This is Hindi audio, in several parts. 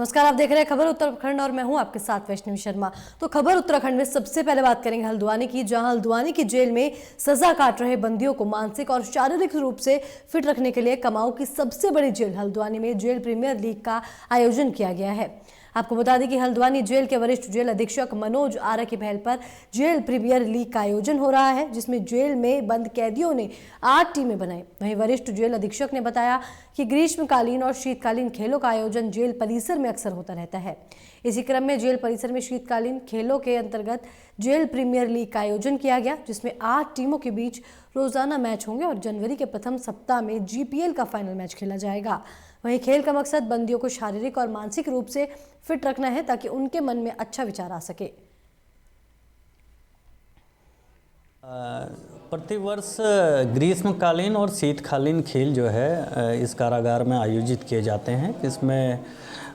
नमस्कार, आप देख रहे हैं खबर उत्तराखंड और मैं हूं आपके साथ वैष्णवी शर्मा। तो खबर उत्तराखंड में सबसे पहले बात करेंगे हल्द्वानी की, जहां हल्द्वानी की जेल में सजा काट रहे बंदियों को मानसिक और शारीरिक रूप से फिट रखने के लिए कुमाऊं की सबसे बड़ी जेल हल्द्वानी में जेल प्रीमियर लीग का आयोजन किया गया है। आपको बता दें कि हल्द्वानी जेल के वरिष्ठ जेल अधीक्षक मनोज आर्य की पहल पर जेल प्रीमियर लीग का आयोजन हो रहा है, जिसमें जेल में बंद कैदियों ने 8 टीमें बनाई। वहीं वरिष्ठ जेल अधीक्षक ने बताया कि ग्रीष्मकालीन और शीतकालीन खेलों का आयोजन जेल परिसर में अक्सर होता रहता है। इसी क्रम में जेल परिसर में शीतकालीन खेलों के अंतर्गत जेल प्रीमियर लीग का आयोजन किया गया, जिसमें 8 टीमों के बीच रोजाना मैच होंगे और जनवरी के प्रथम सप्ताह में जीपीएल का फाइनल मैच खेला जाएगा। वहीं खेल का मकसद बंदियों को शारीरिक और मानसिक रूप से फिट रखना है, ताकि उनके मन में अच्छा विचार आ सके। प्रतिवर्ष ग्रीष्मकालीन और शीतकालीन खेल जो है इस कारागार में आयोजित किए जाते हैं। इसमें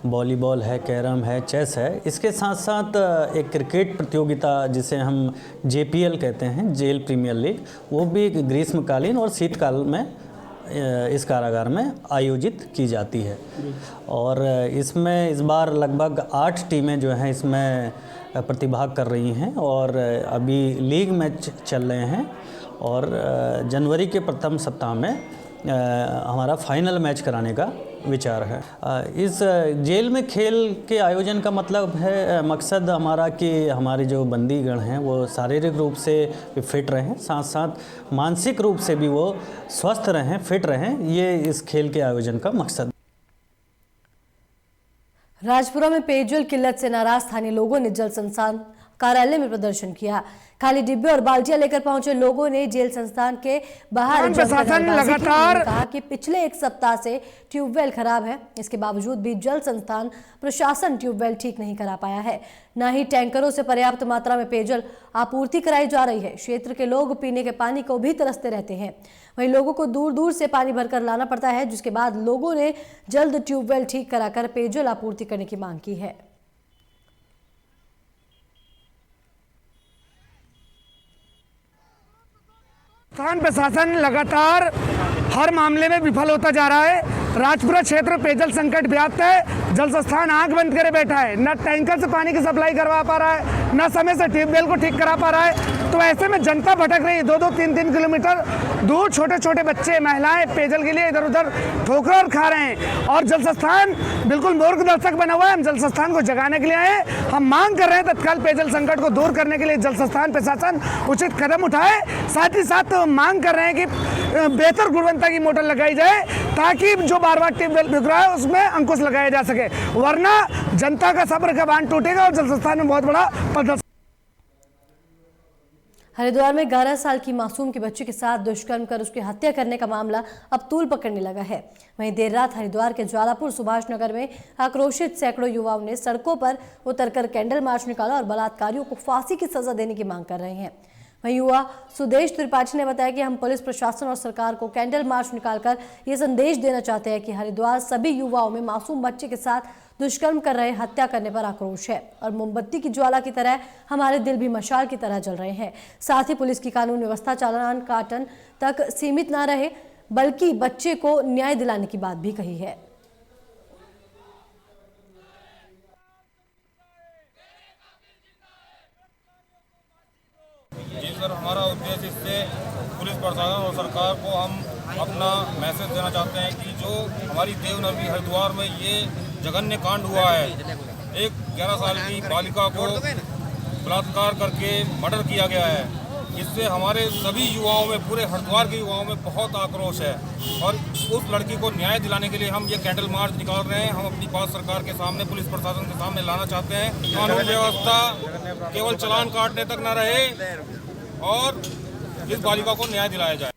वॉलीबॉल है, कैरम है, चेस है। इसके साथ साथ एक क्रिकेट प्रतियोगिता जिसे हम जेपीएल कहते हैं, जेल प्रीमियर लीग, वो भी ग्रीष्मकालीन और शीतकाल में इस कारागार में आयोजित की जाती है। और इसमें इस बार लगभग 8 टीमें जो हैं इसमें प्रतिभाग कर रही हैं और अभी लीग मैच चल रहे हैं और जनवरी के प्रथम सप्ताह में हमारा फाइनल मैच कराने का विचार है। इस जेल में खेल के आयोजन का मतलब है, मकसद हमारा कि हमारे जो बंदीगण हैं वो शारीरिक रूप से फिट रहें, साथ साथ मानसिक रूप से भी वो स्वस्थ रहें, फिट रहें। ये इस खेल के आयोजन का मकसद। राजपुरा में पेयजल किल्लत से नाराज स्थानीय लोगों ने जल संस्थान कार्यालय में प्रदर्शन किया। खाली डिब्बे और बाल्टियां लेकर पहुंचे लोगों ने जेल संस्थान के बाहर लगातार कहा कि पिछले 1 सप्ताह से ट्यूबवेल खराब है। इसके बावजूद भी जल संस्थान प्रशासन ट्यूबवेल ठीक नहीं करा पाया है, न ही टैंकरों से पर्याप्त मात्रा में पेयजल आपूर्ति कराई जा रही है। क्षेत्र के लोग पीने के पानी को भी तरसते रहते हैं। वहीं लोगों को दूर दूर से पानी भरकर लाना पड़ता है, जिसके बाद लोगों ने जल्द ट्यूबवेल ठीक कराकर पेयजल आपूर्ति करने की मांग की है। स्थान प्रशासन लगातार हर मामले में विफल होता जा रहा है। राजपुरा क्षेत्र पेयजल संकट व्याप्त है। जल संस्थान आंख बंद करे बैठा है, न टैंकर से पानी की सप्लाई करवा पा रहा है, न समय से ट्यूबवेल को ठीक करा पा रहा है। तो ऐसे में जनता भटक रही है। 2-2, 3-3 किलोमीटर दूर छोटे छोटे बच्चे, महिलाएं पेयजल के लिए इधर उधर ठोकर खा रहे हैं और जल संस्थान बिल्कुल मूर्ख दर्शक बना हुआ है। हम जल संस्थान को जगाने के लिए आए। हम मांग कर रहे हैं तत्काल पेयजल संकट को दूर करने के लिए जल संस्थान प्रशासन उचित कदम उठाए। साथ ही साथ मांग कर रहे हैं कि बेहतर गुणवत्ता की मोटर लगाई जाए, ताकि जो बार बार ट्यूबवेल बिक रहा है उसमें अंकुश लगाया जा सके, वरना जनता का सब्र का बांध टूटेगा और जल संस्थान में बहुत बड़ा प्रदर्शन। हरिद्वार में 11 साल की मासूम के बच्चे के साथ दुष्कर्म कर उसकी हत्या करने का मामला अब तूल पकड़ने लगा है। वहीं देर रात हरिद्वार के ज्वालापुर सुभाष नगर में आक्रोशित सैकड़ों युवाओं ने सड़कों पर उतरकर कैंडल मार्च निकाला और बलात्कारियों को फांसी की सजा देने की मांग कर रहे हैं। वहीं युवा सुदेश त्रिपाठी ने बताया कि हम पुलिस प्रशासन और सरकार को कैंडल मार्च निकालकर ये संदेश देना चाहते हैं कि हरिद्वार सभी युवाओं में मासूम बच्चे के साथ दुष्कर्म कर रहे हत्या करने पर आक्रोश है और मोमबत्ती की ज्वाला की तरह हमारे दिल भी मशाल की तरह जल रहे हैं। साथ ही पुलिस की कानून व्यवस्था चालान काटन तक सीमित न रहे, बल्कि बच्चे को न्याय दिलाने की बात भी कही है। जी सर, हमारा उद्देश्य इससे पुलिस प्रशासन और सरकार को हम अपना मैसेज देना चाहते हैं कि जो हमारी देवनगरी हरिद्वार में ये जघन्य कांड हुआ है, एक 11 साल की बालिका को बलात्कार करके मर्डर किया गया है, इससे हमारे सभी युवाओं में, पूरे हरिद्वार के युवाओं में बहुत आक्रोश है और उस लड़की को न्याय दिलाने के लिए हम ये कैंडल मार्च निकाल रहे हैं। हम अपनी बात सरकार के सामने, पुलिस प्रशासन के सामने लाना चाहते हैं। कानून व्यवस्था केवल चालान काटने तक न रहे और इस बालिका को न्याय दिलाया जाए।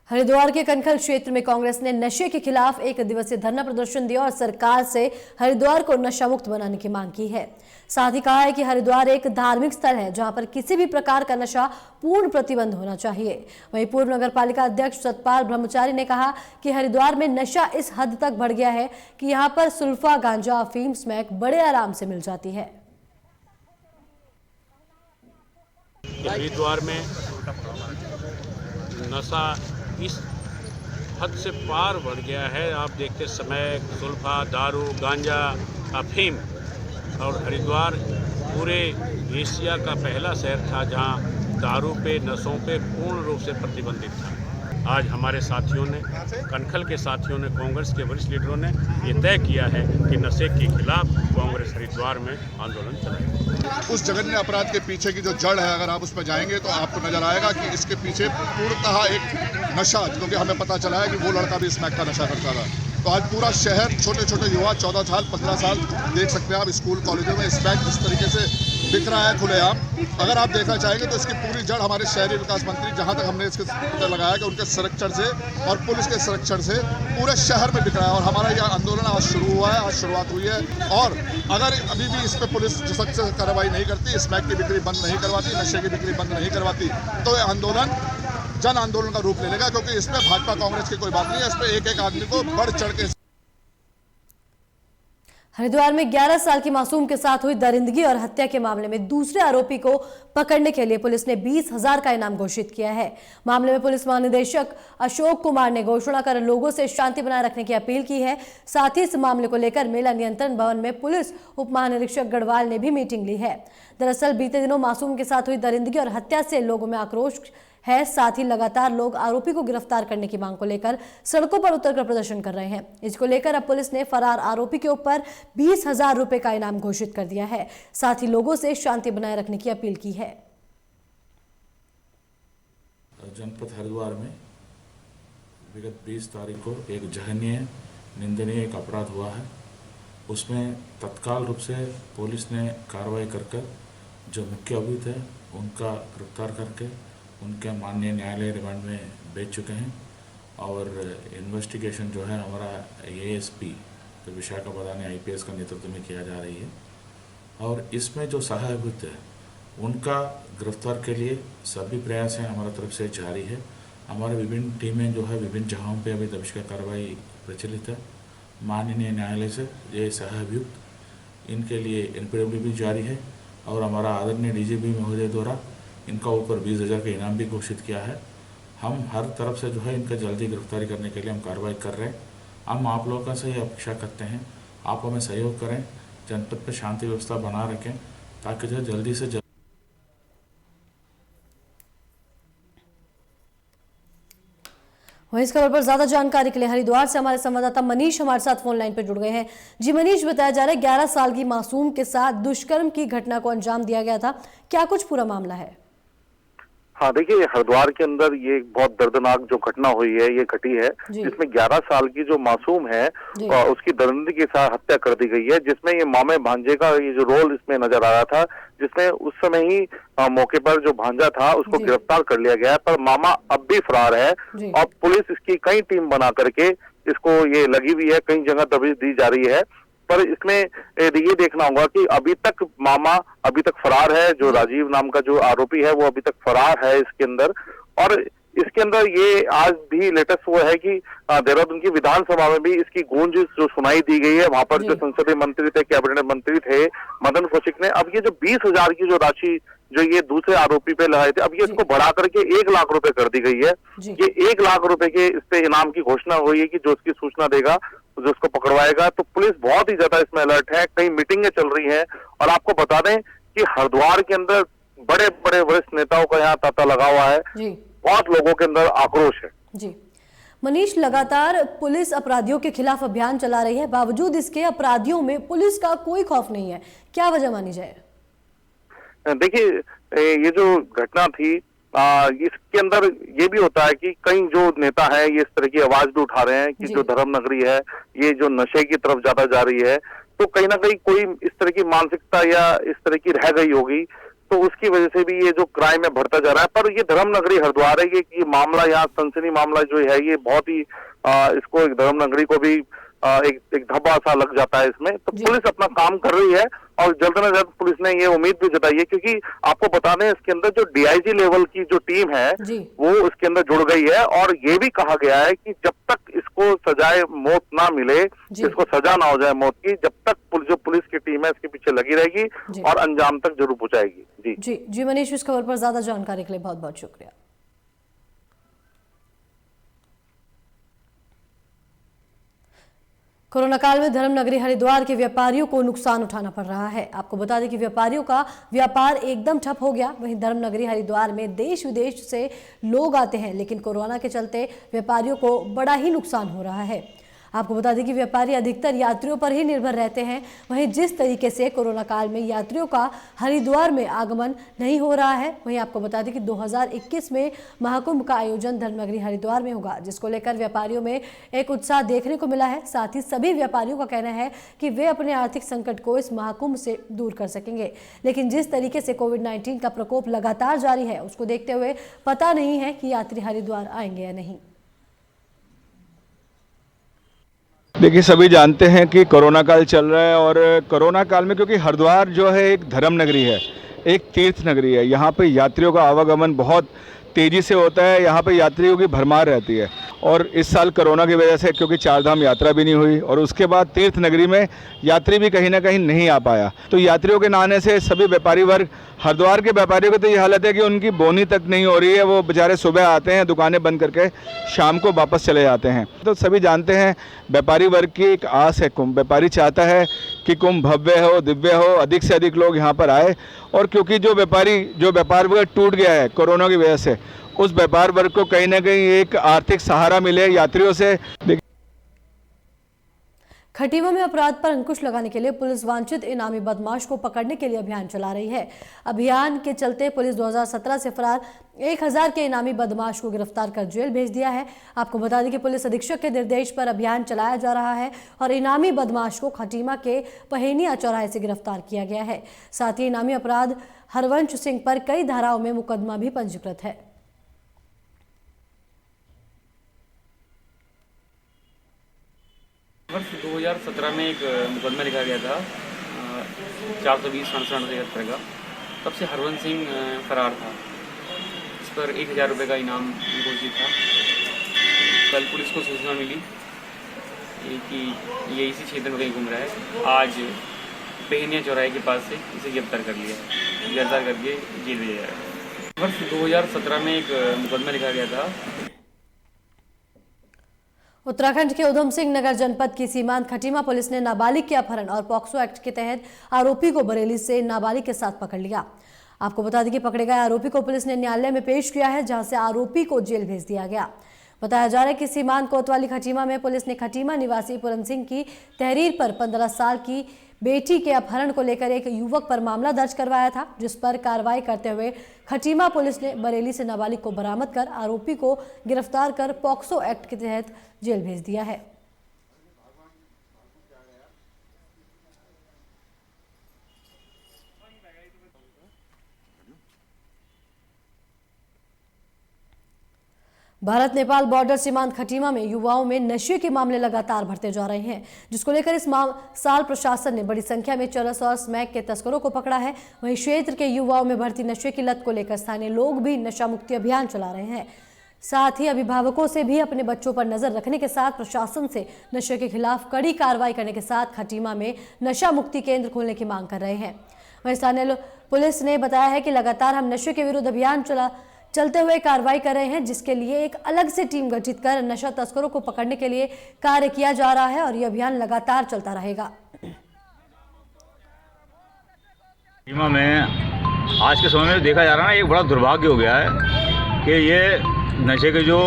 हरिद्वार के कनखल क्षेत्र में कांग्रेस ने नशे के खिलाफ 1 दिवसीय धरना प्रदर्शन दिया और सरकार से हरिद्वार को नशा मुक्त बनाने की मांग की है। साथ ही कहा है कि हरिद्वार एक धार्मिक स्थल है, जहां पर किसी भी प्रकार का नशा पूर्ण प्रतिबंध होना चाहिए। वहीं पूर्व नगर पालिका अध्यक्ष सतपाल ब्रह्मचारी ने कहा कि हरिद्वार में नशा इस हद तक बढ़ गया है कि यहां पर सुल्फा, गांजा, अफीम, स्मैक बड़े आराम से मिल जाती है। हरिद्वार में नशा इस हद से पार बढ़ गया है। आप देखते समय सुल्फा, दारू, गांजा, अफीम और हरिद्वार पूरे एशिया का पहला शहर था जहां दारू पे, नशों पे पूर्ण रूप से प्रतिबंधित था। आज हमारे साथियों ने, कनखल के साथियों ने, कांग्रेस के वरिष्ठ लीडरों ने ये तय किया है कि नशे के खिलाफ कांग्रेस हरिद्वार में आंदोलन चलाएगी। उस जघन्य अपराध के पीछे की जो जड़ है, अगर आप उस पर जाएंगे तो आपको नजर आएगा कि इसके पीछे पूर्णतः एक नशा, क्योंकि हमें पता चला है कि वो लड़का भी स्मैक का नशा करता था। तो आज पूरा शहर, छोटे छोटे युवा 14 साल 15 साल देख सकते हैं आप स्कूल कॉलेजों में स्मैक जिस तरीके से बिक रहा है खुलेआम। अगर आप देखना चाहेंगे तो इसकी पूरी जड़ हमारे शहरी विकास मंत्री, जहां तक हमने इसके पता लगाया कि उनके संरक्षण से और पुलिस के संरक्षण से पूरे शहर में बिक रहा है। और हमारा यह आंदोलन आज शुरू हुआ है, आज शुरुआत हुई है। और अगर अभी भी इस पर पुलिस सख्त से कार्रवाई नहीं करती, स्मैक की बिक्री बंद नहीं करवाती, नशे की बिक्री बंद नहीं करवाती, तो यह आंदोलन जन आंदोलन का रूप ले लेगा। क्योंकि इसमें भाजपा कांग्रेस की कोई बात नहीं है, इस पर एक एक आदमी को बढ़ चढ़ के। हरिद्वार में 11 साल की मासूम के साथ हुई दरिंदगी और हत्या के मामले में दूसरे आरोपी को पकड़ने के लिए पुलिस ने 20,000 का इनाम घोषित किया है। मामले में पुलिस महानिदेशक अशोक कुमार ने घोषणा कर लोगों से शांति बनाए रखने की अपील की है। साथ ही इस मामले को लेकर मेला नियंत्रण भवन में पुलिस उप महानिरीक्षक गढ़वाल ने भी मीटिंग ली है। दरअसल बीते दिनों मासूम के साथ हुई दरिंदगी और हत्या से लोगों में आक्रोश है। साथ ही लगातार लोग आरोपी को गिरफ्तार करने की मांग को लेकर सड़कों पर उतरकर प्रदर्शन कर रहे हैं। इसको लेकर अब पुलिस ने फरार आरोपी के ऊपर 20,000 रुपए का इनाम घोषित कर दिया है। साथ ही लोगों से शांति बनाए रखने की अपील की है। जनपद हरिद्वार में विगत 20 तारीख को एक जघन्य निंदनीय एक अपराध हुआ है। उसमें तत्काल रूप से पुलिस ने कार्रवाई कर जो मुख्य अभियुक्त है उनका गिरफ्तार करके उनके माननीय न्यायालय रिमांड में भेज चुके हैं। और इन्वेस्टिगेशन जो है हमारा ASP तो विशाखापट्टनम IPS का नेतृत्व में किया जा रही है। और इसमें जो सहायक अभियुक्त है उनका गिरफ्तार के लिए सभी प्रयास हैं हमारी तरफ से जारी है। हमारे विभिन्न टीमें जो है विभिन्न जगहों पे अभी दबिश का कार्रवाई प्रचलित है। माननीय न्यायालय से ये सहायक अभियुक्त इनके लिए NPW भी जारी है। और हमारा आदरणीय DGP महोदय द्वारा इनका ऊपर 20,000 का इनाम भी घोषित किया है। हम हर तरफ से जो है इनका जल्दी गिरफ्तारी करने के लिए हम कार्रवाई कर रहे हैं। हम आप लोगों से ये अपेक्षा करते हैं आप हमें सहयोग करें, जनपद पर शांति व्यवस्था बना रखें ताकि जो जल्दी से जल्दी। वहीं इस खबर पर ज्यादा जानकारी के लिए हरिद्वार से हमारे संवाददाता मनीष हमारे साथ फोन लाइन पर जुड़ गए हैं। जी मनीष, बताया जा रहा है 11 साल की मासूम के साथ दुष्कर्म की घटना को अंजाम दिया गया था, क्या कुछ पूरा मामला है? हाँ देखिए, हरिद्वार के अंदर ये बहुत दर्दनाक जो घटना हुई है ये घटी है, जिसमें 11 साल की जो मासूम है उसकी दरिंदगी के साथ हत्या कर दी गई है। जिसमें ये मामे भांजे का ये जो रोल इसमें नजर आ रहा था, जिसमें उस समय ही मौके पर जो भांजा था उसको गिरफ्तार कर लिया गया है, पर मामा अब भी फरार है। और पुलिस इसकी कई टीम बना करके इसको ये लगी हुई है, कई जगह दबिश दी जा रही है। पर इसमें ये देखना होगा कि अभी तक मामा अभी तक फरार है। जो राजीव नाम का जो आरोपी है वो अभी तक फरार है इसके अंदर। और इसके अंदर ये आज भी लेटेस्ट हुआ है कि देहरादून की विधानसभा में भी इसकी गूंज जो सुनाई दी गई है। वहां पर जो संसदीय मंत्री थे, कैबिनेट मंत्री थे मदन कौशिक ने, अब ये जो 20,000 की जो राशि जो ये दूसरे आरोपी पे लगाए थे, अब ये इसको बढ़ा करके 1 लाख रुपए कर दी गई है। ये 1 लाख रुपए के इस पे इनाम की घोषणा हुई है कि जो उसकी सूचना देगा जो उसको पकड़वाएगा। तो पुलिस बहुत ही ज्यादा इसमें अलर्ट है, कई मीटिंगें चल रही हैं। और आपको बता दें कि हरिद्वार के अंदर बड़े बड़े वरिष्ठ नेताओं का यहाँ तांता लगा हुआ है, बहुत लोगों के अंदर आक्रोश है। जी मनीष, लगातार पुलिस अपराधियों के खिलाफ अभियान चला रही है, बावजूद इसके अपराधियों में पुलिस का कोई खौफ नहीं है, क्या वजह मानी जाए? देखिए, ये जो घटना थी इसके अंदर ये भी होता है कि कई जो नेता हैं ये इस तरह की आवाज भी उठा रहे हैं कि जो धर्म नगरी है ये जो नशे की तरफ ज्यादा जा रही है, तो कहीं ना कहीं कोई इस तरह की मानसिकता या इस तरह की रह गई होगी, तो उसकी वजह से भी ये जो क्राइम है बढ़ता जा रहा है। पर ये धर्म नगरी हरिद्वार है, ये मामला यहाँ सनसनी मामला जो है ये बहुत ही इसको एक धर्म नगरी को भी एक धब्बा सा लग जाता है इसमें। तो पुलिस अपना काम कर रही है और जल्द न जल्द पुलिस ने ये उम्मीद भी जताई है, क्योंकि आपको बता दें इसके अंदर जो DIG लेवल की जो टीम है वो इसके अंदर जुड़ गई है। और ये भी कहा गया है कि जब तक इसको सजाए मौत ना मिले, इसको सजा ना हो जाए मौत की, जब तक जो पुलिस की टीम है इसके पीछे लगी रहेगी और अंजाम तक जरूर पहुंचाएगी। जी मनीष, इस खबर पर ज्यादा जानकारी के लिए बहुत बहुत शुक्रिया। कोरोना काल में धर्म नगरी हरिद्वार के व्यापारियों को नुकसान उठाना पड़ रहा है। आपको बता दें कि व्यापारियों का व्यापार एकदम ठप हो गया। वहीं धर्म नगरी हरिद्वार में देश विदेश से लोग आते हैं, लेकिन कोरोना के चलते व्यापारियों को बड़ा ही नुकसान हो रहा है। आपको बता दें कि व्यापारी अधिकतर यात्रियों पर ही निर्भर रहते हैं। वहीं जिस तरीके से कोरोना काल में यात्रियों का हरिद्वार में आगमन नहीं हो रहा है, वहीं आपको बता दें कि 2021 में महाकुंभ का आयोजन धर्मनगरी हरिद्वार में होगा, जिसको लेकर व्यापारियों में एक उत्साह देखने को मिला है। साथ ही सभी व्यापारियों का कहना है कि वे अपने आर्थिक संकट को इस महाकुंभ से दूर कर सकेंगे। लेकिन जिस तरीके से कोविड-19 का प्रकोप लगातार जारी है, उसको देखते हुए पता नहीं है कि यात्री हरिद्वार आएंगे या नहीं। देखिए, सभी जानते हैं कि कोरोना काल चल रहा है और कोरोना काल में क्योंकि हरिद्वार जो है एक धर्म नगरी है, एक तीर्थ नगरी है, यहाँ पे यात्रियों का आवागमन बहुत तेज़ी से होता है। यहाँ पे यात्रियों की भरमार रहती है और इस साल कोरोना की वजह से क्योंकि चारधाम यात्रा भी नहीं हुई और उसके बाद तीर्थ नगरी में यात्री भी कहीं ना कहीं नहीं आ पाया, तो यात्रियों के ना आने से सभी व्यापारी वर्ग, हरिद्वार के व्यापारियों की तो ये हालत है कि उनकी बोनी तक नहीं हो रही है। वो बेचारे सुबह आते हैं, दुकानें बंद करके शाम को वापस चले जाते हैं। तो सभी जानते हैं व्यापारी वर्ग की एक आस है कुंभ, व्यापारी चाहता है कि कुंभ भव्य हो, दिव्य हो, अधिक से अधिक लोग यहाँ पर आए। और क्योंकि जो व्यापार वर्ग टूट गया है कोरोना की वजह से, उस व्यापार वर्ग को कहीं ना कहीं एक आर्थिक सहारा मिले यात्रियों से। खटीमा में अपराध पर अंकुश लगाने के लिए पुलिस वांछित इनामी बदमाश को पकड़ने के लिए अभियान चला रही है। अभियान के चलते पुलिस 2017 से फरार 1000 के इनामी बदमाश को गिरफ्तार कर जेल भेज दिया है। आपको बता दें कि पुलिस अधीक्षक के निर्देश पर अभियान चलाया जा रहा है और इनामी बदमाश को खटीमा के पहेनिया चौराहे से गिरफ्तार किया गया है। साथ ही इनामी अपराध हरवंश सिंह पर कई धाराओं में मुकदमा भी पंजीकृत है। वर्ष 2017 में एक मुकदमा लिखा गया था 420/77 का। तब से हरवंश सिंह फरार था। इस पर 1000 रुपये का इनाम घोषित था। कल पुलिस को सूचना मिली कि ये इसी क्षेत्र में कहीं घूम रहा है। आज पहनिया चौराहे के पास से इसे गिरफ्तार कर लिया है। गिरफ्तार करके जेल भेजा जा रहा है। वर्ष 2017 में एक मुकदमा लिखा गया था। उत्तराखंड के उधम सिंह नगर जनपद की सीमांत खटीमा पुलिस ने नाबालिग के अपहरण और पॉक्सो एक्ट के तहत आरोपी को बरेली से नाबालिग के साथ पकड़ लिया। आपको बता दें कि पकड़े गए आरोपी को पुलिस ने न्यायालय में पेश किया है, जहां से आरोपी को जेल भेज दिया गया। बताया जा रहा है कि सीमांत कोतवाली खटीमा में पुलिस ने खटीमा निवासी पूरन सिंह की तहरीर पर 15 साल की बेटी के अपहरण को लेकर एक युवक पर मामला दर्ज करवाया था, जिस पर कार्रवाई करते हुए खटीमा पुलिस ने बरेली से नाबालिग को बरामद कर आरोपी को गिरफ्तार कर पॉक्सो एक्ट के तहत जेल भेज दिया है। भारत नेपाल बॉर्डर सीमांत खटीमा में युवाओं में नशे के मामले लगातार बढ़ते जा रहे हैं, जिसको लेकर इस साल प्रशासन ने बड़ी संख्या में चरस और स्मैक के तस्करों को पकड़ा है। वहीं क्षेत्र के युवाओं में बढ़ती नशे की लत को लेकर स्थानीय लोग भी नशा मुक्ति अभियान चला रहे हैं। साथ ही अभिभावकों से भी अपने बच्चों पर नजर रखने के साथ प्रशासन से नशे के खिलाफ कड़ी कार्रवाई करने के साथ खटीमा में नशा मुक्ति केंद्र खोलने की मांग कर रहे हैं। वहीं स्थानीय पुलिस ने बताया है कि लगातार हम नशे के विरुद्ध अभियान चलते हुए कार्रवाई कर रहे हैं, जिसके लिए एक अलग से टीम गठित कर नशा तस्करों को पकड़ने के लिए कार्य किया जा रहा है और यह अभियान लगातार चलता रहेगा। खटीमा में आज के समय में देखा जा रहा है, एक बड़ा दुर्भाग्य हो गया है कि ये नशे के जो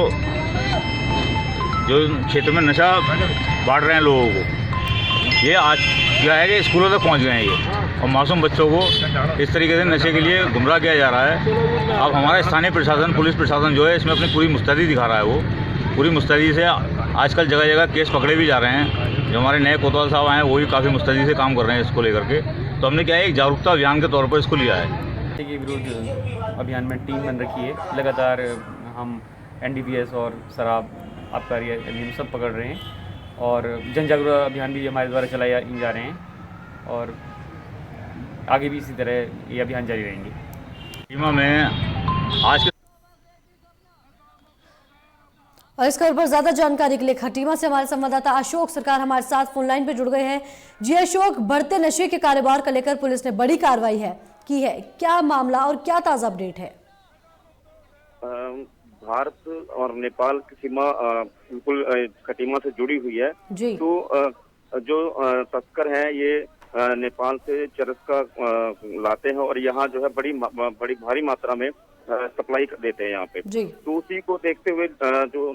क्षेत्र में नशा बांट रहे हैं लोगों को, ये आज क्या है कि स्कूलों तक पहुंच गए हैं ये, और मासूम बच्चों को इस तरीके से नशे के लिए गुमराह किया जा रहा है। अब हमारा स्थानीय प्रशासन, पुलिस प्रशासन जो है इसमें अपनी पूरी मुस्तैदी दिखा रहा है। वो पूरी मुस्तैदी से आजकल जगह जगह केस पकड़े भी जा रहे हैं। जो हमारे नए कोतवाल साहब आए हैं वो भी काफ़ी मुस्तैदी से काम कर रहे हैं इसको लेकर के। तो हमने क्या है, एक जागरूकता अभियान के तौर पर इसको लिया है। नशे के विरुद्ध अभियान में टीम बन रखी है। लगातार हम NDPS और शराब आबकारी अधिनियम सब पकड़ रहे हैं और जन जागरूकता अभियान भी हमारे द्वारा चलाए जा रहे हैं और आगे भी इसी तरह ये अभियान जारी रहेंगे। खटीमा में आज और इस खबर पर ज्यादा जानकारी के लिए खटीमा से हमारे संवाददाता अशोक सरकार हमारे साथ फोन लाइन पे जुड़ गए हैं। जी अशोक, बढ़ते नशे के कारोबार को लेकर पुलिस ने बड़ी कार्रवाई की है, क्या मामला और क्या ताजा अपडेट है? भारत और नेपाल की सीमा बिल्कुल खटीमा से जुड़ी हुई है जी। तो जो तस्कर हैं ये नेपाल से चरस का लाते हैं और यहाँ जो है बड़ी भारी मात्रा में सप्लाई देते हैं यहाँ पे। तो उसी को देखते हुए जो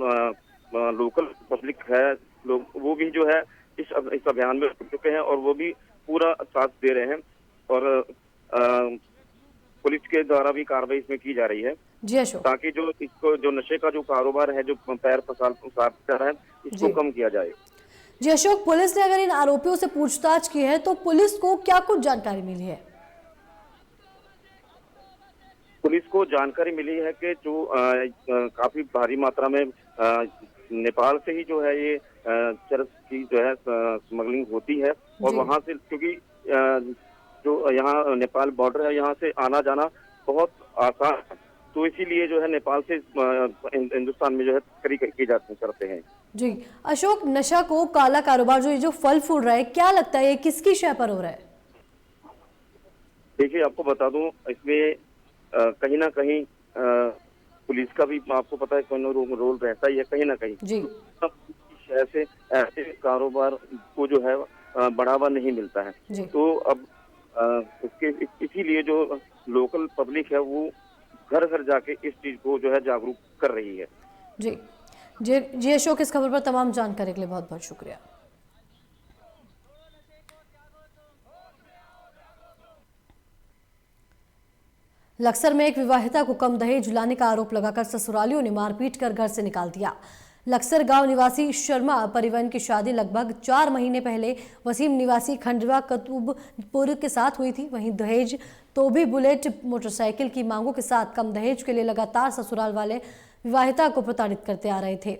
लोकल पब्लिक है लोग, वो भी जो है इस अभियान में जुट चुके हैं और वो भी पूरा साथ दे रहे हैं और पुलिस के द्वारा भी कार्रवाई इसमें की जा रही है जी अशोक, ताकि जो इसको जो नशे का जो कारोबार है, जो पैर पसार कर रहा है, इसको कम किया जाए। जी अशोक, पुलिस ने अगर इन आरोपियों से पूछताछ की है तो पुलिस को क्या कुछ जानकारी मिली है? पुलिस को जानकारी मिली है कि जो काफी भारी मात्रा में नेपाल से ही जो है ये चरस की जो है स्मगलिंग होती है और वहां से, क्योंकि जो यहाँ नेपाल बॉर्डर है, यहाँ से आना जाना बहुत आसान है, तो इसीलिए जो है नेपाल से हिंदुस्तान में जो है तस्करी की जाती करते हैं। जी अशोक, नशा को काला कारोबार जो फल फूल रहा है, क्या लगता है किसकी शय पर हो रहा है? देखिए, आपको बता दूं, इसमें कहीं ना कहीं पुलिस का भी आपको पता है कोई रोल रहता ही है कहीं ना कहीं जी। ऐसे कारोबार को जो है बढ़ावा नहीं मिलता है जी। तो अब इसीलिए जो लोकल पब्लिक है वो घर घर जाके इस चीज को जो है जागरूक कर रही है। जी अशोक, इस खबर पर तमाम जानकारी के लिए बहुत बहुत शुक्रिया। लक्सर में एक विवाहिता को कम दहेज लाने का आरोप लगाकर ससुरालियों ने मारपीट कर घर से निकाल दिया। लक्सर गांव निवासी शर्मा परिवहन की शादी लगभग 4 महीने पहले वसीम निवासी खंडवा कतुबपुर के साथ हुई थी। वहीं दहेज तो भी बुलेट मोटरसाइकिल की मांगों के साथ कम दहेज के लिए लगातार ससुराल वाले विवाहिता को प्रताड़ित करते आ रहे थे।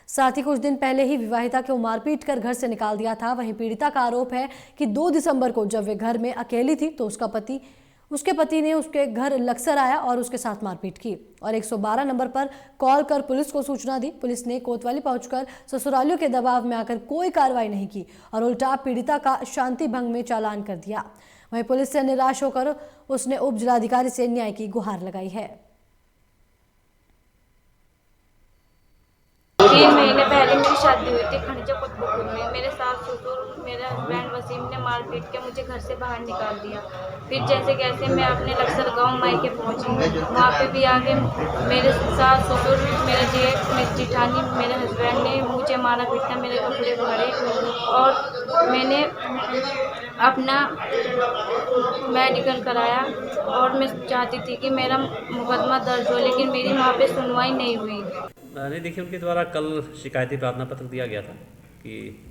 साथ ही कुछ दिन पहले ही विवाहिता को मारपीट कर घर से निकाल दिया था। वहीं पीड़िता का आरोप है कि 2 दिसंबर को जब वे घर में अकेली थी तो उसके पति ने उसके घर लक्सर आया और उसके साथ मारपीट की और 112 नंबर पर कॉल कर पुलिस को सूचना दी। पुलिस ने कोतवाली पहुंचकर ससुरालियों के दबाव में आकर कोई कार्रवाई नहीं की और उल्टा पीड़िता का शांति भंग में चालान कर दिया। वहीं पुलिस से निराश होकर उसने उप जिलाधिकारी से न्याय की गुहार लगाई है। 3 महीने पहले मेरी शादी हुई थी खंडवा कतुबपुर में। मेरे सास ससुर मेरे हस्बैंड वसीम ने मार पीट के मुझे घर से बाहर निकाल दिया। फिर जैसे कैसे मैं अपने लक्सर गांव मायके पहुंची, वहाँ पे भी आगे मेरे सास ससुर, मेरा जेठ, मेरी जिठानी, मेरे हस्बैंड ने मुझे मारा पीटा, मेरे कपड़े फाड़े और मैंने अपना मेडिकल कराया और मैं चाहती थी कि मेरा मुकदमा दर्ज हो, लेकिन मेरी वहाँ पे सुनवाई नहीं हुई। नहीं, देखिए, उनके द्वारा कल शिकायती प्रार्थना पत्र दिया गया था कि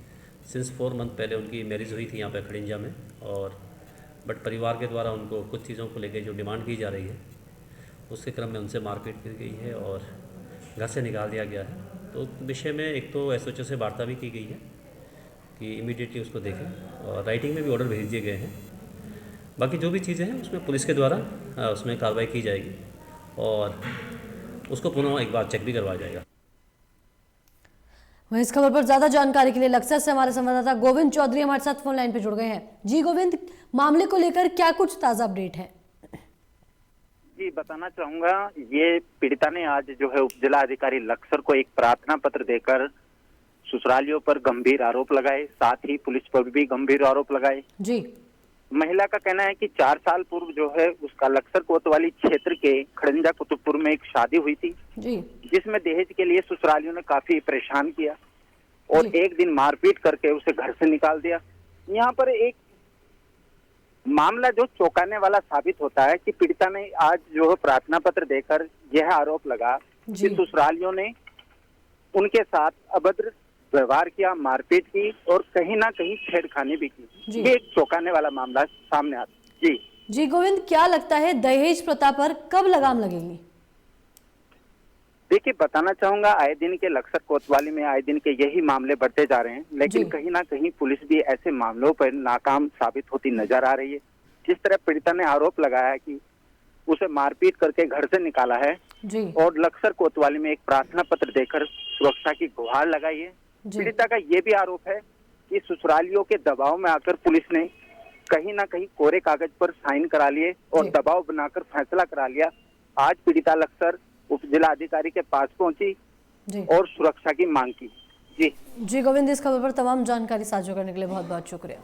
सिंस 4 मंथ पहले उनकी मैरिज हुई थी यहाँ पे खड़िंजा में, और बट परिवार के द्वारा उनको कुछ चीज़ों को लेकर जो डिमांड की जा रही है उसके क्रम में उनसे मारपीट की गई है और घर से निकाल दिया गया है। तो विषय में एक तो SHO से वार्ता भी की गई है कि इमीडिएटली उसको देखें और राइटिंग में भी ऑर्डर भेज दिए गए हैं। बाकी जो भी चीज़ें हैं उसमें पुलिस के द्वारा उसमें कार्रवाई की जाएगी और उसको पुनः एक बार चेक भी करवाया जाएगा। वहीं इस खबर पर ज्यादा जानकारी के लिए लक्सर से हमारे संवाददाता गोविंद चौधरी हमारे साथ फोन लाइन पे जुड़ गए हैं। जी गोविंद, मामले को लेकर क्या कुछ ताजा अपडेट है? जी बताना चाहूंगा, ये पीड़िता ने आज जो है उप जिला अधिकारी लक्सर को एक प्रार्थना पत्र देकर ससुरालियों पर गंभीर आरोप लगाए, साथ ही पुलिस पर भी गंभीर आरोप लगाए। जी महिला का कहना है कि 4 साल पूर्व जो है उसका लक्सर कोतवाली क्षेत्र के खड़ंजा कुतुबपुर में एक शादी हुई थी जी, जिसमें दहेज के लिए ससुरालियों ने काफी परेशान किया और एक दिन मारपीट करके उसे घर से निकाल दिया। यहाँ पर एक मामला जो चौंकाने वाला साबित होता है कि पीड़िता ने आज जो है प्रार्थना पत्र देकर यह आरोप लगा कि ससुरालियों ने उनके साथ अभद्र व्यवहार किया, मारपीट की और कहीं ना कहीं छेड़खानी भी की। ये एक चौंकाने वाला मामला सामने आता है। जी गोविंद, क्या लगता है दहेज प्रथा पर कब लगाम लगेगी? देखिए बताना चाहूंगा, आए दिन के लक्सर कोतवाली में आए दिन के यही मामले बढ़ते जा रहे हैं, लेकिन कहीं ना कहीं पुलिस भी ऐसे मामलों पर नाकाम साबित होती नजर आ रही है। जिस तरह पीड़िता ने आरोप लगाया कि उसे मारपीट करके घर से निकाला है और लक्सर कोतवाली में एक प्रार्थना पत्र देकर सुरक्षा की गुहार लगाई है। पीड़िता का ये भी आरोप है कि ससुरालियों के दबाव में आकर पुलिस ने कहीं ना कहीं कोरे कागज पर साइन करा लिए और दबाव बनाकर फैसला करा लिया। आज पीड़िता लक्सर उप जिला अधिकारी के पास पहुंची और सुरक्षा की मांग की। जी गोविंद, इस खबर पर तमाम जानकारी साझा करने के लिए बहुत बहुत शुक्रिया।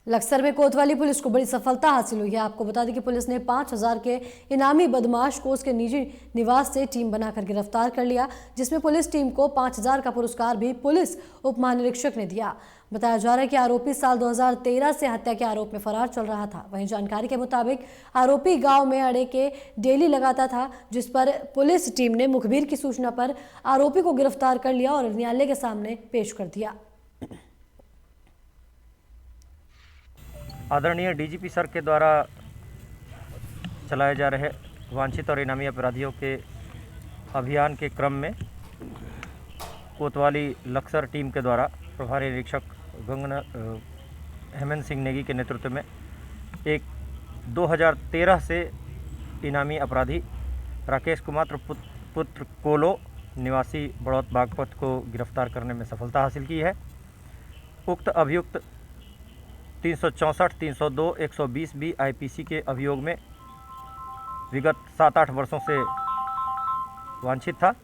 लक्सर में कोतवाली पुलिस को बड़ी सफलता हासिल हुई है। आपको बता दें कि पुलिस ने 5000 के इनामी बदमाश को उसके निजी निवास से टीम बनाकर गिरफ्तार कर लिया, जिसमें पुलिस टीम को 5000 का पुरस्कार भी पुलिस उप महानिरीक्षक ने दिया। बताया जा रहा है कि आरोपी साल 2013 से हत्या के आरोप में फरार चल रहा था। वहीं जानकारी के मुताबिक आरोपी गांव में अड़े के डेली लगाता था, जिस पर पुलिस टीम ने मुखबिर की सूचना पर आरोपी को गिरफ्तार कर लिया और न्यायालय के सामने पेश कर दिया। आदरणीय डीजीपी सर के द्वारा चलाए जा रहे वांछित और इनामी अपराधियों के अभियान के क्रम में कोतवाली लक्सर टीम के द्वारा प्रभारी निरीक्षक हेमंत सिंह नेगी के नेतृत्व में एक 2013 से इनामी अपराधी राकेश कुमार पुत्र कोलो निवासी बड़ौत बागपत को गिरफ्तार करने में सफलता हासिल की है। उक्त अभियुक्त 364, 302, 120 बी आईपीसी के अभियोग में विगत 7-8 वर्षों से वांछित था।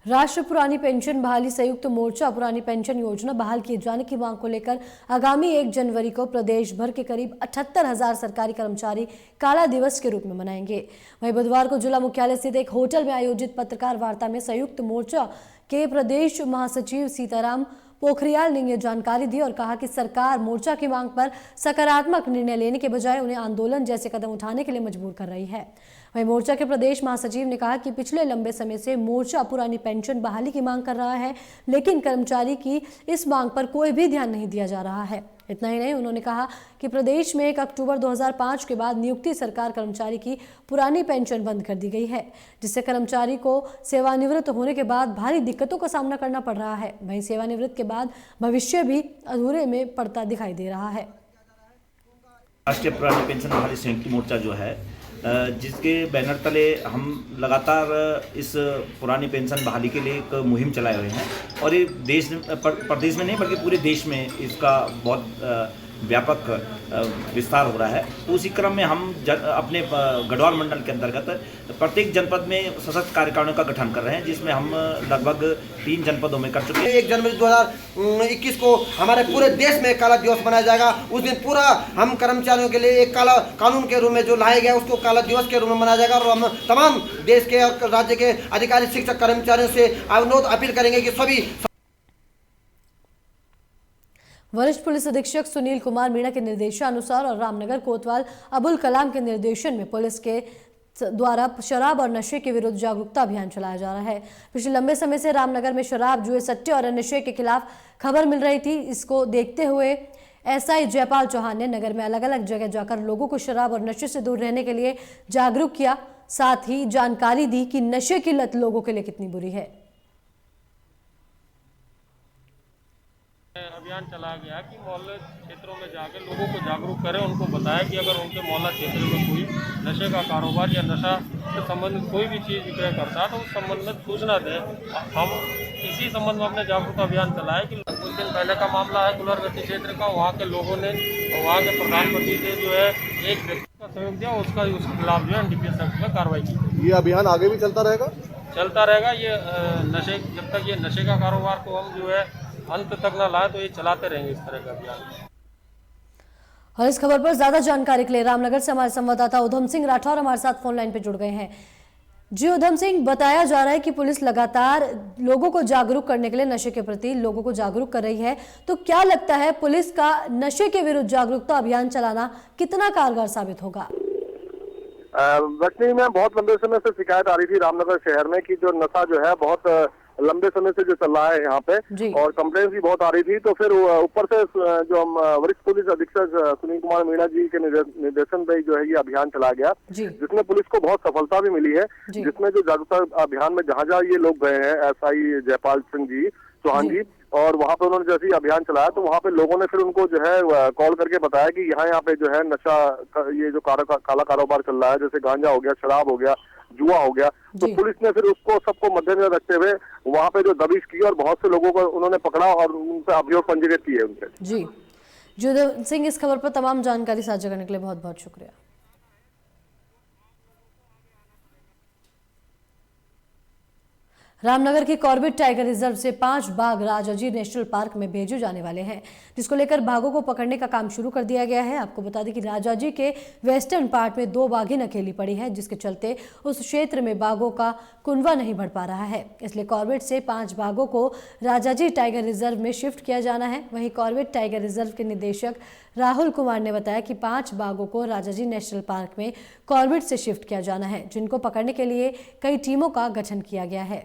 राष्ट्रीय पुरानी पेंशन बहाली संयुक्त मोर्चा पुरानी पेंशन योजना बहाल किए जाने की मांग को लेकर आगामी 1 जनवरी को प्रदेश भर के करीब 78,000 सरकारी कर्मचारी काला दिवस के रूप में मनाएंगे। वहीं बुधवार को जिला मुख्यालय स्थित एक होटल में आयोजित पत्रकार वार्ता में संयुक्त मोर्चा के प्रदेश महासचिव सीताराम पोखरियाल ने यह जानकारी दी और कहा कि सरकार मोर्चा की मांग पर सकारात्मक निर्णय लेने के बजाय उन्हें आंदोलन जैसे कदम उठाने के लिए मजबूर कर रही है। वहीं मोर्चा के प्रदेश महासचिव ने कहा कि पिछले लंबे समय से मोर्चा पुरानी पेंशन बहाली की मांग कर रहा है, लेकिन कर्मचारी की इस मांग पर कोई भी ध्यान नहीं दिया जा रहा है। इतना ही नहीं, उन्होंने कहा कि प्रदेश में 1 अक्टूबर 2005 के बाद नियुक्ति सरकार कर्मचारी की पुरानी पेंशन बंद कर दी गई है, जिससे कर्मचारी को सेवानिवृत्त होने के बाद भारी दिक्कतों का सामना करना पड़ रहा है। वहीं सेवानिवृत्त के बाद भविष्य भी अधूरे में पड़ता दिखाई दे रहा है। राष्ट्रीय पुरानी पेंशन बहाली संयुक्त मोर्चा जो है, जिसके बैनर तले हम लगातार इस पुरानी पेंशन बहाली के लिए एक मुहिम चलाए हुए हैं और ये प्रदेश में नहीं बल्कि पूरे देश में इसका बहुत व्यापक विस्तार हो रहा है। उसी क्रम में हम अपने गढ़वाल मंडल के अंतर्गत प्रत्येक जनपद में सशक्त कार्यकारिणी का गठन कर रहे हैं, जिसमें हम लगभग 3 जनपदों में कर चुके हैं। 1 जनवरी 2021 को हमारे पूरे देश में काला दिवस मनाया जाएगा। उस दिन पूरा हम कर्मचारियों के लिए एक काला कानून के रूप में जो लाया गया उसको काला दिवस के रूप में मनाया जाएगा और हम तमाम देश के और राज्य के अधिकारी शिक्षक कर्मचारियों से अनुरोध अपील करेंगे कि सभी वरिष्ठ पुलिस अधीक्षक सुनील कुमार मीणा के निर्देशानुसार और रामनगर कोतवाल अबुल कलाम के निर्देशन में पुलिस के द्वारा शराब और नशे के विरुद्ध जागरूकता अभियान चलाया जा रहा है। पिछले लंबे समय से रामनगर में शराब, जुए, सट्टे और नशे के खिलाफ खबर मिल रही थी। इसको देखते हुए एसआई जयपाल चौहान ने नगर में अलग अलग जगह जाकर लोगों को शराब और नशे से दूर रहने के लिए जागरूक किया, साथ ही जानकारी दी कि नशे की लत लोगों के लिए कितनी बुरी है। अभियान चलाया गया कि मोहल्ले क्षेत्रों में जाकर लोगों को जागरूक करें, उनको बताया कि अगर उनके मोहल्ला क्षेत्र में कोई नशे का कारोबार या नशा से संबंधित कोई भी चीज़ विक्रय करता है तो उस संबंध में सूचना दें। हम इसी संबंध में अपने जागरूकता अभियान चलाए कि कुछ दिन पहले का मामला है कुलरगति क्षेत्र का। वहाँ के लोगों ने वहाँ के प्रधानमंत्री से जो है एक व्यक्ति का सहयोग दिया, उसके खिलाफ जो है NDPS एक्ट में कार्रवाई की। ये अभियान आगे भी चलता रहेगा? चलता रहेगा। ये नशे जब तक ये नशे का कारोबार को हम जो है अंत तक न लाए तो ये चलाते रहेंगे इस तरह का अभियान। और इस खबर पर ज्यादा जानकारी के लिए रामनगर से हमारे संवाददाता उधम सिंह राठौर हमारे साथ फोन लाइन पे जुड़ गए हैं। जी उधम सिंह, बताया जा रहा है कि पुलिस लगातार लोगों को जागरूक करने के लिए नशे के प्रति लोगों को जागरूक कर रही है, तो क्या लगता है पुलिस का नशे के विरुद्ध जागरूकता अभियान चलाना कितना कारगर साबित होगा? वैष्णवी में बहुत लंबे समय से शिकायत आ रही थी रामनगर शहर में कि जो नशा जो है बहुत लंबे समय से जो चल रहा है यहाँ पे और कंप्लेंट भी बहुत आ रही थी। तो फिर ऊपर से जो हम वरिष्ठ पुलिस अधीक्षक सुनील कुमार मीणा जी के निर्देशन पे जो है ये अभियान चलाया गया, जिसमें पुलिस को बहुत सफलता भी मिली है। जिसमें जो जागरूकता अभियान में जहाँ जहाँ ये लोग गए हैं, एसआई जयपाल सिंह जी चौहान जी, और वहाँ पे उन्होंने जैसे ही अभियान चलाया तो वहाँ पे लोगों ने फिर उनको जो है कॉल करके बताया कि यहाँ पे जो है नशा ये जो काला कारोबार चल रहा है, जैसे गांजा हो गया, शराब हो गया, जुआ हो गया, तो पुलिस ने फिर उसको सबको मद्देनजर रखते हुए वहाँ पे जो दबिश की और बहुत से लोगों को उन्होंने पकड़ा और उन पर अभियोग पंजीकृत किए उनसे। जी उधम सिंह, इस खबर पर तमाम जानकारी साझा करने के लिए बहुत बहुत शुक्रिया। रामनगर के कॉर्बेट टाइगर रिजर्व से 5 बाघ राजाजी नेशनल पार्क में भेजे जाने वाले हैं, जिसको लेकर बाघों को पकड़ने का काम शुरू कर दिया गया है। आपको बता दें कि राजाजी के वेस्टर्न पार्ट में 2 बाघिन अकेली पड़ी है, जिसके चलते उस क्षेत्र में बाघों का कुनवा नहीं बढ़ पा रहा है। इसलिए कॉर्बेट से 5 बाघों को राजाजी टाइगर रिजर्व में शिफ्ट किया जाना है। वहीं कॉर्बेट टाइगर रिजर्व के निदेशक राहुल कुमार ने बताया कि 5 बाघों को राजाजी नेशनल पार्क में कॉर्बेट से शिफ्ट किया जाना है, जिनको पकड़ने के लिए कई टीमों का गठन किया गया है।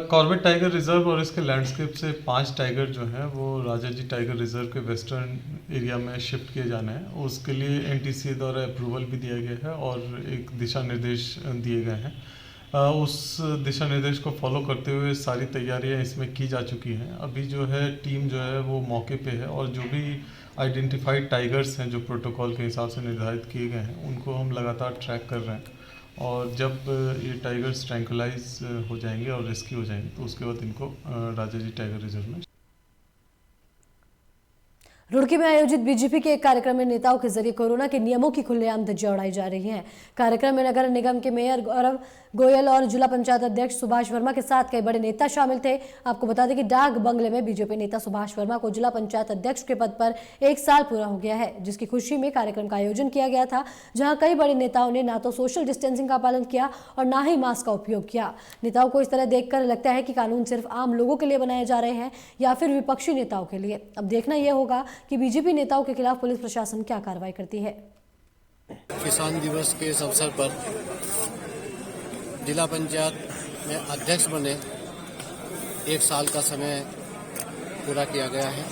कॉर्बेट टाइगर रिजर्व और इसके लैंडस्केप से 5 टाइगर जो हैं वो राजाजी टाइगर रिजर्व के वेस्टर्न एरिया में शिफ्ट किए जाने हैं। उसके लिए NTCA द्वारा अप्रूवल भी दिया गया है और एक दिशा निर्देश दिए गए हैं। उस दिशा निर्देश को फॉलो करते हुए सारी तैयारियां इसमें की जा चुकी हैं। अभी जो है टीम जो है वो मौके पे है और जो भी आइडेंटिफाइड टाइगर्स हैं जो प्रोटोकॉल के हिसाब से निर्धारित किए गए हैं उनको हम लगातार ट्रैक कर रहे हैं और जब ये टाइगर्स ट्रैंकुलाइज हो जाएंगे और रेस्क्यू हो जाएंगे तो उसके बाद इनको राजाजी टाइगर रिजर्व में। रुड़की में आयोजित बीजेपी के एक कार्यक्रम में नेताओं के जरिए कोरोना के नियमों की खुलेआम धज्जियां उड़ाई जा रही हैं। कार्यक्रम में नगर निगम के मेयर गौरव गोयल और जिला पंचायत अध्यक्ष सुभाष वर्मा के साथ कई बड़े नेता शामिल थे। आपको बता दें कि डाक बंगले में बीजेपी नेता सुभाष वर्मा को जिला पंचायत अध्यक्ष के पद पर 1 साल पूरा हो गया है, जिसकी खुशी में कार्यक्रम का आयोजन किया गया था, जहां कई बड़े नेताओं ने ना तो सोशल डिस्टेंसिंग का पालन किया और ना ही मास्क का उपयोग किया। नेताओं को इस तरह देखकर लगता है कि कानून सिर्फ आम लोगों के लिए बनाए जा रहे हैं या फिर विपक्षी नेताओं के लिए। अब देखना यह होगा कि बीजेपी नेताओं के खिलाफ पुलिस प्रशासन क्या कार्रवाई करती है। किसान दिवस के इस अवसर पर जिला पंचायत में अध्यक्ष बने 1 साल का समय पूरा किया गया है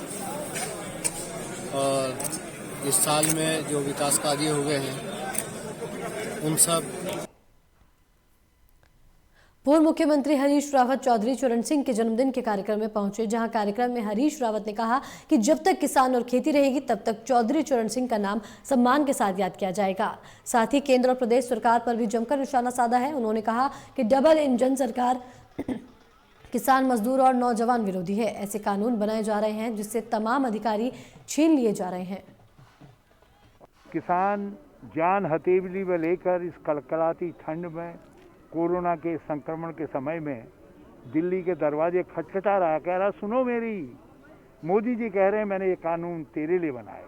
और इस साल में जो विकास कार्य हुए हैं उन सब। पूर्व मुख्यमंत्री हरीश रावत चौधरी चरण सिंह के जन्मदिन के कार्यक्रम में पहुंचे, जहां कार्यक्रम में हरीश रावत ने कहा कि जब तक किसान और खेती रहेगी तब तक चौधरी चरण सिंह का नाम सम्मान के साथ याद किया जाएगा। साथ ही केंद्र और प्रदेश सरकार पर भी जमकर निशाना साधा है। उन्होंने कहा कि डबल इंजन सरकार किसान, मजदूर और नौजवान विरोधी है। ऐसे कानून बनाए जा रहे हैं जिससे तमाम अधिकारी छीन लिए जा रहे हैं। किसान जान हथेली में लेकर इस कड़कड़ाती ठंड में कोरोना के संक्रमण के समय में दिल्ली के दरवाजे खटखटा रहा, कह रहा सुनो मेरी, मोदी जी कह रहे हैं मैंने ये कानून तेरे लिए बनाए।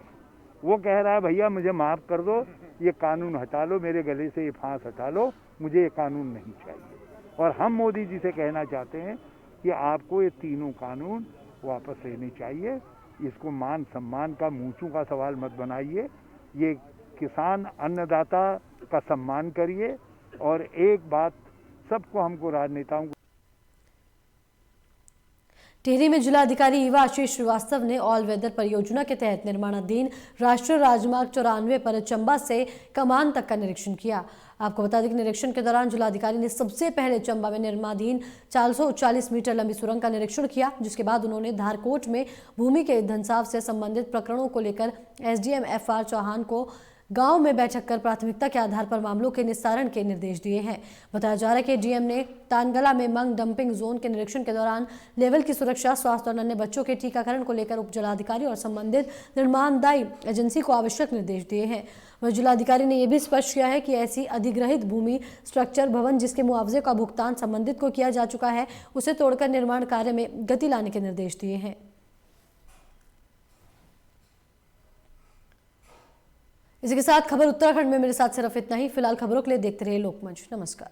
वो कह रहा है भैया मुझे माफ़ कर दो, ये कानून हटा लो, मेरे गले से ये फांस हटा लो, मुझे ये कानून नहीं चाहिए। और हम मोदी जी से कहना चाहते हैं कि आपको ये तीनों कानून वापस लेने चाहिए। इसको मान सम्मान का, मूंचों का सवाल मत बनाइए। ये किसान अन्नदाता का सम्मान करिए। और एक बात सबको, हमको राजनेताओं को। टिहरी में जिलाधिकारी ईवा आशीष श्रीवास्तव ने ऑल वेदर परियोजना के तहत निर्माणाधीन राष्ट्रीय राजमार्ग 94 पर चंबा से कमान तक का निरीक्षण किया। आपको बता दें कि निरीक्षण के दौरान जिलाधिकारी ने सबसे पहले चंबा में निर्माणाधीन 440 मीटर लंबी सुरंग का निरीक्षण किया, जिसके बाद उन्होंने धारकोट में भूमि के धंसाव से संबंधित प्रकरणों को लेकर SDM FR चौहान को गांव में बैठक कर प्राथमिकता के आधार पर मामलों के निस्तारण के निर्देश दिए हैं। बताया जा रहा है कि डीएम ने तानगला में मंग डंपिंग जोन के निरीक्षण के दौरान लेवल की सुरक्षा, स्वास्थ्य और अन्य बच्चों के टीकाकरण को लेकर उप जिलाधिकारी और संबंधित निर्माणदायी एजेंसी को आवश्यक निर्देश दिए हैं। वह जिलाधिकारी ने यह भी स्पष्ट किया है कि ऐसी अधिग्रहित भूमि, स्ट्रक्चर, भवन जिसके मुआवजे का भुगतान संबंधित को किया जा चुका है, उसे तोड़कर निर्माण कार्य में गति लाने के निर्देश दिए हैं। इसी के साथ खबर उत्तराखंड में मेरे साथ सिर्फ इतना ही। फिलहाल खबरों के लिए देखते रहिए लोकमंच। नमस्कार।